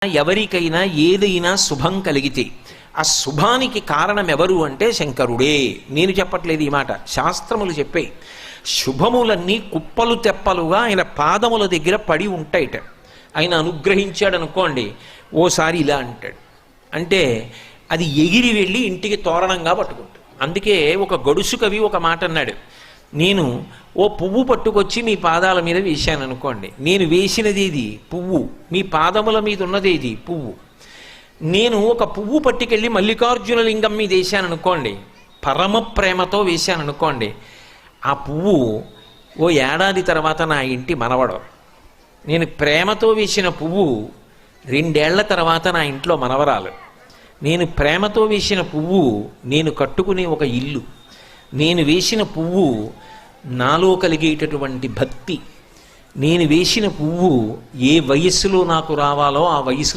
ఎవరికైనా ఏదైనా శుభం కలిగితే ఆ శుభానికి కారణం ఎవరు అంటే శంకరుడే. నేను చెప్పట్లేదు ఈ మాట, శాస్త్రములు చెప్పాయి. శుభములన్నీ కుప్పలు తెప్పలుగా ఆయన పాదముల దగ్గర పడి ఉంటాయిట. ఆయన అనుగ్రహించాడు అనుకోండి, ఓసారి ఇలా అంటాడు అంటే అది ఎగిరి వెళ్ళి ఇంటికి తోరణంగా పట్టుకుంటాడు. అందుకే ఒక గడుసు కవి ఒక మాట అన్నాడు, నేను ఓ పువ్వు పట్టుకొచ్చి మీ పాదాల మీద వేశాను అనుకోండి, నేను వేసినది ఇది పువ్వు, మీ పాదముల మీద ఉన్నది ఇది పువ్వు. నేను ఒక పువ్వు పట్టుకెళ్ళి మల్లికార్జున లింగం మీద వేశాను అనుకోండి, పరమ ప్రేమతో వేశాను అనుకోండి, ఆ పువ్వు ఓ ఏడాది తర్వాత నా ఇంటి మనవడు. నేను ప్రేమతో వేసిన పువ్వు 2 ఏళ్ల తర్వాత నా ఇంట్లో మనవరాలు. నేను ప్రేమతో వేసిన పువ్వు నేను కట్టుకునే ఒక ఇల్లు. నేను వేసిన పువ్వు నాలో కలిగేటటువంటి భక్తి. నేను వేసిన పువ్వు ఏ వయస్సులో నాకు రావాలో ఆ వయసులో